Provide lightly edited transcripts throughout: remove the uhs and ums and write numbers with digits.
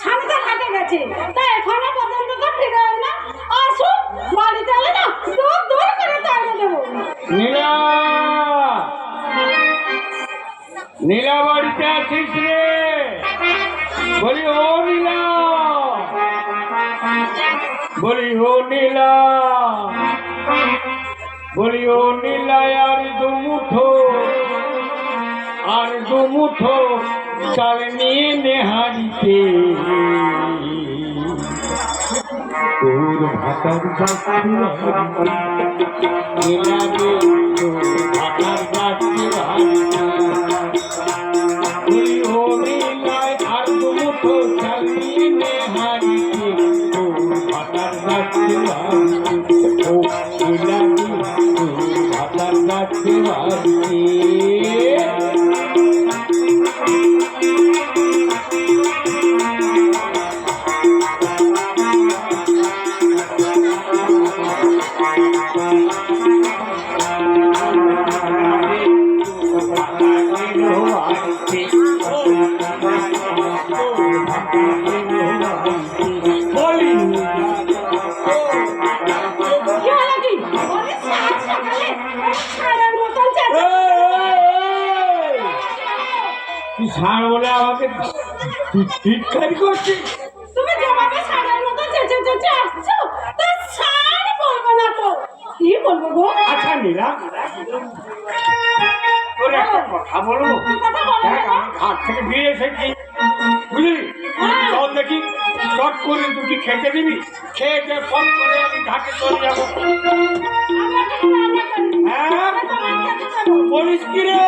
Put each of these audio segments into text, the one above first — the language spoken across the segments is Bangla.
স্বামীটা ঘাটে গেছে, তা এখনো পর্যন্ত তো ফিরে এলো না। আসুক, বাড়িতে এলে না দূর দূর করে তাড়িয়ে দেবো। নীলা, নীলা বাড়িতে আছিস রে? বলি ও নীলা, বলি ও নীলা, বলি ও নীলা, আর দুমুঠো চাল নিয়ে নেহারিতে তোর ভাতার যাচ্ছে নীলা রে, তোর ভাতার যাচ্ছে বলি ও নীলা, আর দুমুঠো চাল নিয়ে নেহারিতে তোর ভাতার যাচ্ছে ও নীলা রে, তোর ভাতার যাচ্ছে ছাড় বলে আমাকে টিটকারি করছে। তুমি যেভাবে ছাড়ার মতো চেঁচে চেঁচে আসছো, তা ছাড় বলবো না তো কি বলবো গো? আচ্ছা নীলা, তোর একটা কথা বলবো। দেখ, আমি ঘাট থেকে ফিরে এসেছি, বুঝলি? চল দেখি, চট করে দুটি খেতে দিবি, খেয়ে দিয়ে ফট করে আমি ঘাটে চলে যাবো। হ্যাঁ, বলিস কি রে?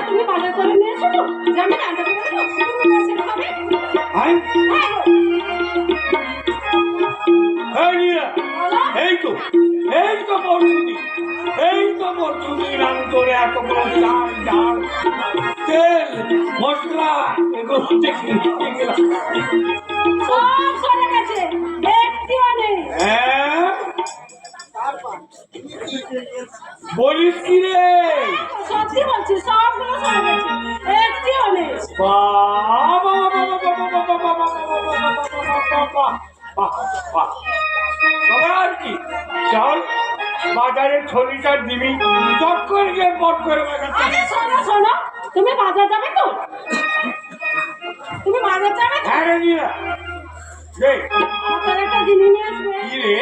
তুমি বাজার করে নিয়ে এসো, আমি রান্না করে দেবো, তুমি বসে খাবে। এই তো বলছুদি, এই তো বলছুদি, রান্না করে এত বড় চাল ডাল তেল মশলা এগুলো দেখে গেলাম, সব সরে গেছে, একটিও নেই। হ্যাঁ, বলিস কি রে? সত্যি বলছি, সবগুলো সরে গেছে, একটিও নেই। আর কি, চল বাজারে ছড়িটা দিবি, চট করে গিয়ে পট করে। শোনো শোনো, তুমি বাজার যাবে তো? তুমি বাজার যাবে তো? হ্যাঁ রে নীলা, আমার একটা জিনিস নিয়ে আসবে। কি রে?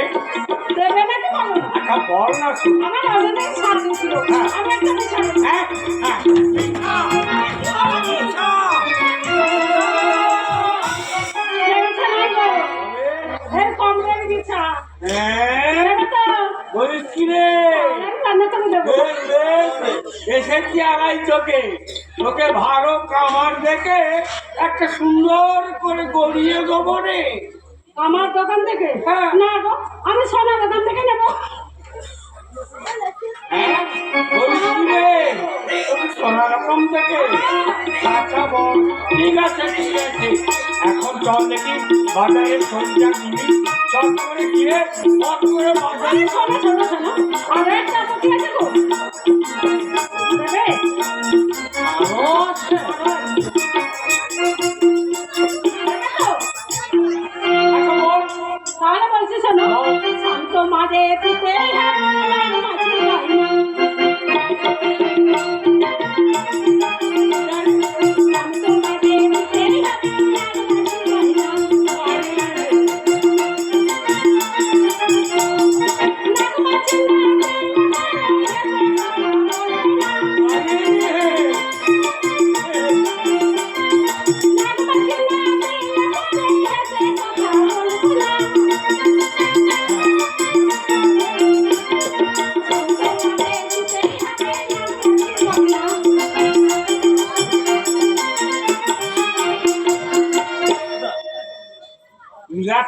দেবে নাকি বলো না? আচ্ছা বল না। আমার অলরেডি ছাড় দিয়েছিল, আমি একটা বিছানা। হ্যাঁ কমরের বিছা বলিস কি রে? এসেছি আড়াই চোখে, তোকে ভালো কামার দেখে একটা সুন্দর করে গড়িয়ে দেবো রে। আমার দোকান থেকে? না গো, আমি সোনার দোকান থেকে নেবো। বলিস কি রে? সোনা রকম থেকে? আচ্ছা বল, ঠিক আছে ঠিক আছে, এখন চল দেখি বাজারে সবজিটা নিবি, চট করে গিয়ে পট করে বাজারে। শোনো শোনো শোনো, আর একটা বাকি আছে গো, দেবে? আরো আছে? আচ্ছা বল। তাহলে বলছি শোনো, শান্ত মাঝে পিতে মাছি গাইনা, শান্ত মাঝে পিতে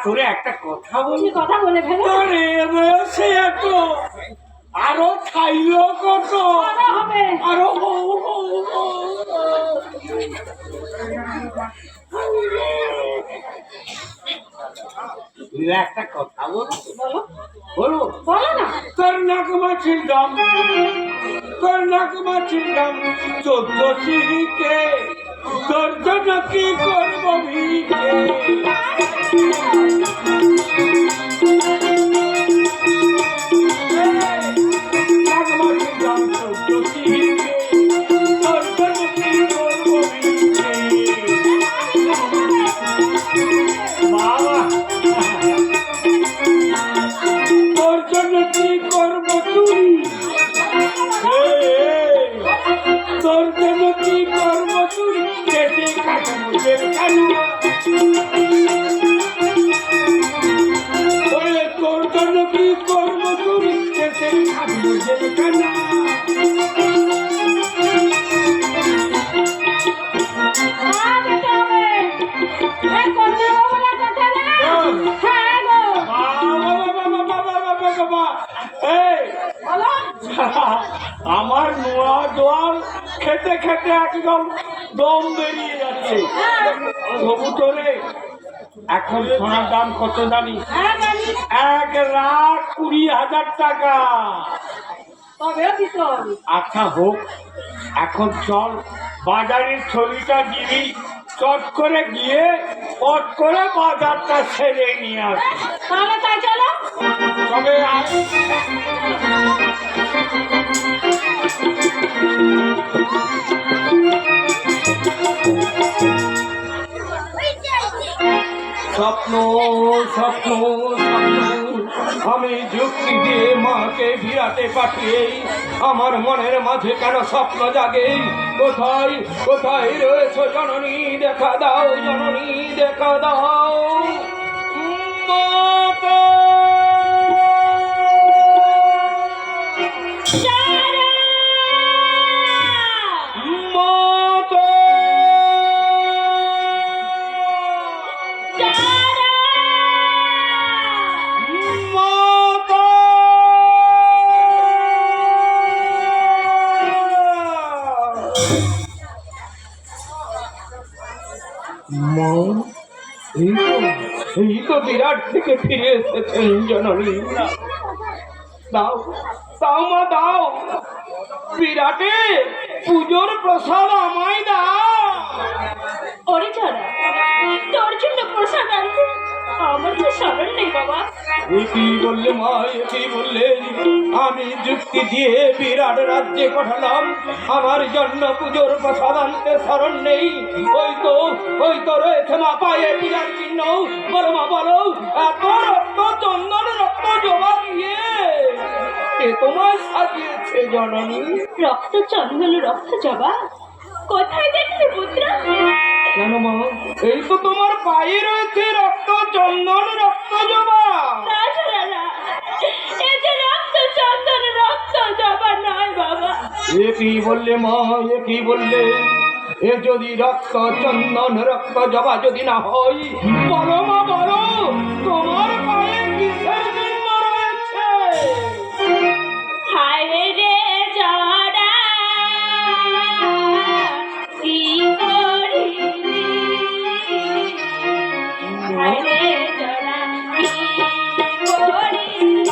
তোরে একটা কথা বলি, কথা বলে ফেলো। তোরে বয়সে এত, আরো খাইলো কত, হবে আরো একটা কথা বলো, বলো বলো না। তোর নাক মাছির দাম, তোর নাক মাছির দাম 14 সিঁড়িতে তোর জন্য কি করবো ভিড়ে আমার নোয়া জোয়াল খেতে খেতে একদম দম বেরিয়ে যাচ্ছে কবুতরে এখন সোনার দাম কত জানি 1,20,000 টাকা আচ্ছা হোক এখন চল বাজারের ছবিটা দিবি চট করে গিয়ে পট করে বাজারটা ছেড়ে নিয়ে আসি তাহলে তাই চলো তবে স্বপ্ন স্বপ্ন স্বপ্ন আমি যুক্তি দিয়ে মাকে বিরাটে পাঠিয়ে আমার মনের মাঝে কেন স্বপ্ন জাগে কোথায় কোথায় রয়েছে জননী দেখা দাও জননী দেখা দাও এই তো বিরাট থেকে ফিরে এসেছেন জননী দাও দাও মা দাও বিরাটে পুজোর প্রসাদ আমায় দাও ওরে ছাড়া তোর জন্য প্রসাদ আনতে আমার তো স্মরণ নেই বাবা কি বললে মা কি বললে আমি যুক্তি দিয়ে বিরাট রাজ্যে পাঠালাম আমার জন্য পুজোর প্রসাদ আনতে স্মরণ নেই ওই তো রয়েছে মা পায়ে পূজার চিহ্ন বলো মা বলো এত রক্ত চন্দন রক্ত জমা দিয়ে কে তোমার সাজিয়েছে জননী রক্ত চন্দন রক্ত জবা কোথায় দেখলে পুত্র কেন মা এই তো তোমার পায়ে রয়েছে রক্ত চন্দন রক্ত জবা রক্ত চন্দন রক্ত জবা নয় বাবা এ কি বললে মা এ কি বললে এ যদি রক্ত চন্দন রক্ত জবা যদি না হয় বলো মা বলো তোমার পায়ে কিসের চিহ্ন রয়েছে হায় রে জরা কি করিলি হায় রে জরা কি করিলি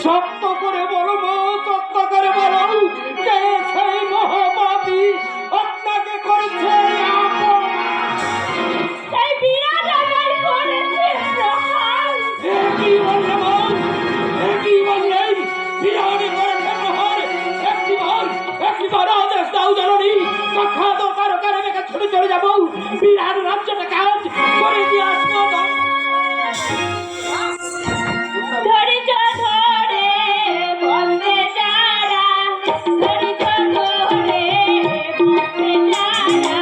সত্য করে বলো মা, সত্য করে বলো, কে সেই মহাপাপী আপনাকে করেছে আপন? সেই বিরাট আমায় করেছে প্রহার। এ কি বললে মা, এ কি বললে? বিরানি করেছে প্রহার? একটিবার আদেশ দাও জননী, সাক্ষাৎ কারো কারো মেঘে ছুটে চলে যাবো, বিরাট রাজ্যটা কাজ করে দিয়ে আসবো। ধৈর্য ধরে বসে যারা, ধৈর্য ধরে বসে যারা।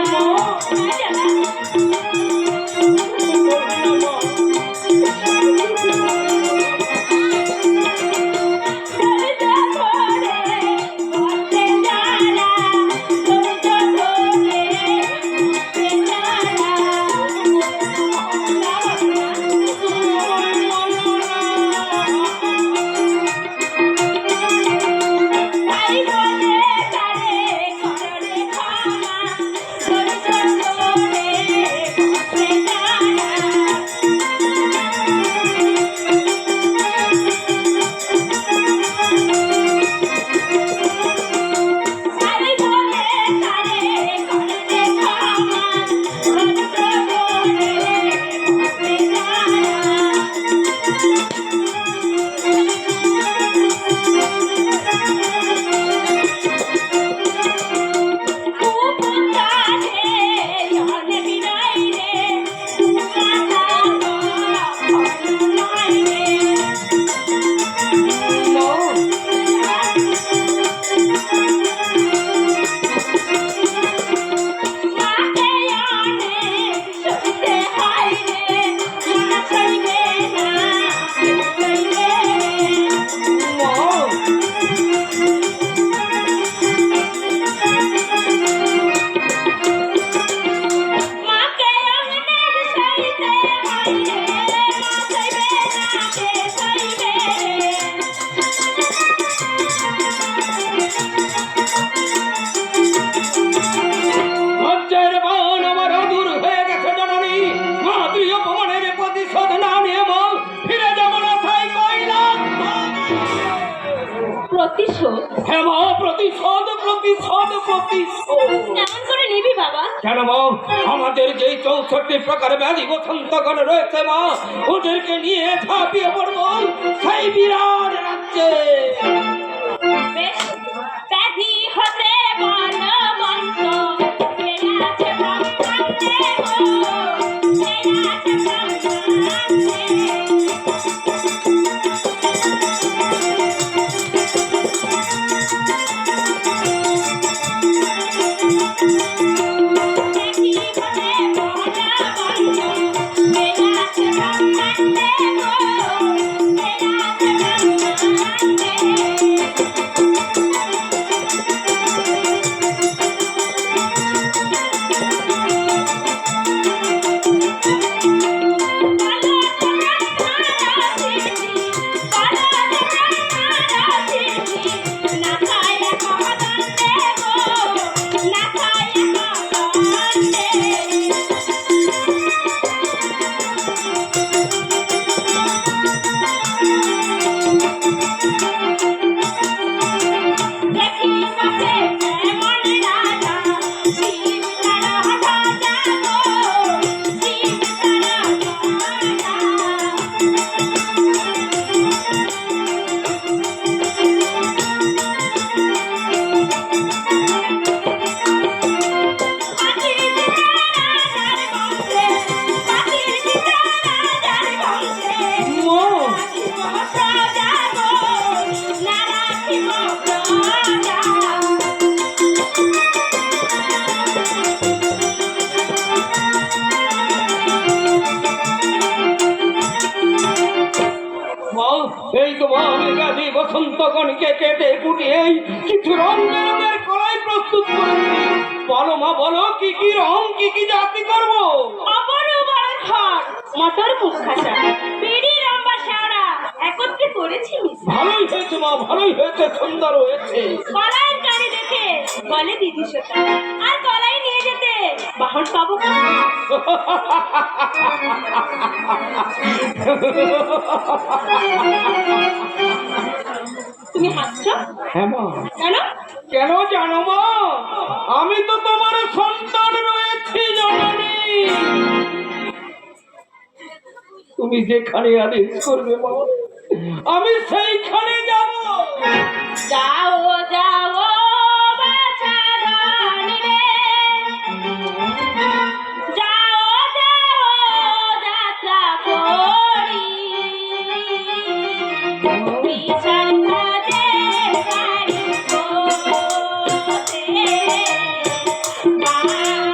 প্রতিশোধ? হ্যাঁ মা, প্রতিশোধ প্রতিশোধ প্রতিশোধ। কেমন করে নিবি বাবা? কেন মা, আমাদের যে 64 প্রকার ব্যাধি বসন্তগণ রয়েছে মা, ওদেরকে নিয়ে ঝাঁপিয়ে পড়বো সেই বিরাট রাজ্যে। বেশ, ব্যাধি হতে বলবন্ত, কে আছে ব্রহ্মাণ্ডে গো, কে আছে ব্রহ্মাণ্ডে। এই তোমার গাধি বসন্তগণকে কেটে কুটিয়ে কিছু রং বেরঙের কড়াই প্রস্তুত করেছি। বলো মা, বলো কি কি রং, কি কি জাতি করবো? মটর কুখাসা, বিড়ি লম্বা শেওড়া একত্রে করেছি। ভালোই হয়েছে মা, ভালোই হয়েছে, সুন্দর হয়েছে। কলাইয়ের গাড়ি দেখে বলে দিদি সোতা, আর কলাই নিয়ে যেতে বাহন পাবো না। তুমি হাসছো হ্যাঁ মা। কেন? কেন জানো মা? আমি তো তোমার সন্তান রয়েছি জননী। তুমি যেখানে আদেশ করবে মা, আমি সেইখানে যাব। যাও যাও বাছা রানী রে, যাও যাও যাত্রা করি, বিশাল কাজের গাড়ি করতে বাহার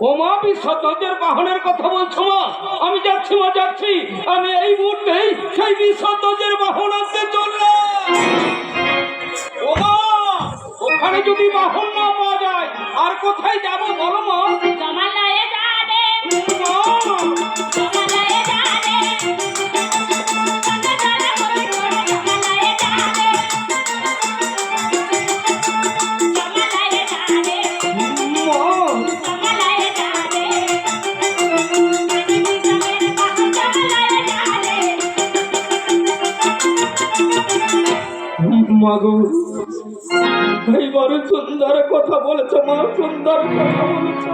ও মা, বিশ্বধ্বজের বাহনের কথা বলছো মা? আমি যাচ্ছি মা, যাচ্ছি। আমি এই মুহূর্তেই সেই বিশ্বধ্বজের বাহন আনতে চললাম। ও মা, ওখানে যদি বাহন না পাওয়া যায় আর কোথায় যাবো বলো মা? জমালয়ে যাবে, মা, জমালয়ে যাবে, জমালয়ে যাবে, জমালয়ে যাবে, মা, জমালয়ে যাবে, বিজমের বাহন জমালয়ে যাবে। মাগো, এইবারে সুন্দর কথা বলেছ মা, সুন্দর কথা বলেছ।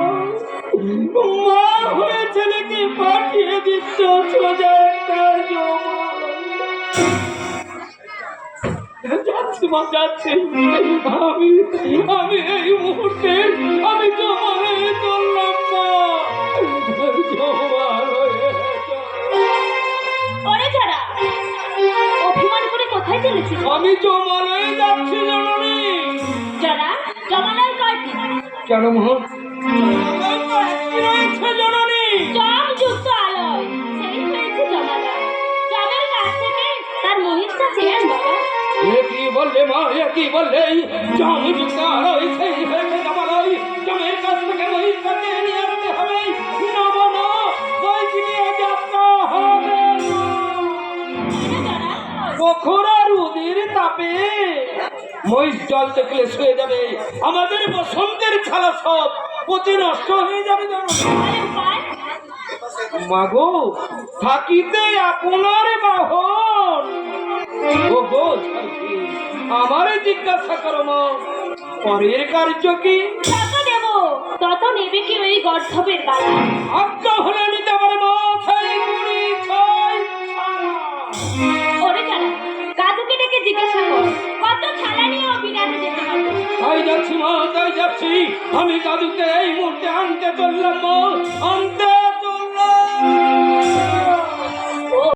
মা হয়ে ছেলেকে পাঠিয়ে দিচ্ছ সোজা একটা জমাল। যাচ্ছি মা, যাচ্ছি। আমি আমি এই মুহূর্তে আমি জমালে চললাম মা, জমাল হয়ে ওরে যারা অভিমান করে কোথায় চলেছিস? আমি জমালে যাচ্ছি জননী। যারা জমালয় কয়টি? কেন মা? রয়েছে জননী। জমযুক্ত আলয়, সেই হয়েছে জমালয়। জমের কাছ থেকে তার মহিষটা চেয়ার বাবা। এ কি বললে মা, এ কি বললে? জমযুক্ত আলয় সেই হয়েছে জমালয়। জমের কাছ থেকে মহিষটাকে নিয়ে আসতে হবে। না না, বইটি নিয়ে যাত্রা হবে না। পোখরা রুদির তাপে মহিষ জল দেখলে শুয়ে যাবে। আমাদের বসন্তের ছালা সব পচে নষ্ট হয়ে যাবে জননী। আরে উপায়? মাগো, থাকিতে আপনার বাহন। ও গো ছাড়ি, আমারে জিজ্ঞাসা করো মা, পরের কার্য কি? যত দেব তত নেবে কি ওই গর্ধবের গালা? আজ্ঞা হলে নিতে পারে মা, সেই বুড়ি ছয় ছাড়া। ওরে যারা কাদুকে ডেকে জিজ্ঞাসা কর কত ছালা নিয়ে ও বিরাটে যেতে পারবে। তাই যাচ্ছি মা, তাই যাচ্ছি। আমি দাদুকে এই মুহূর্তে আনতে চললাম মা।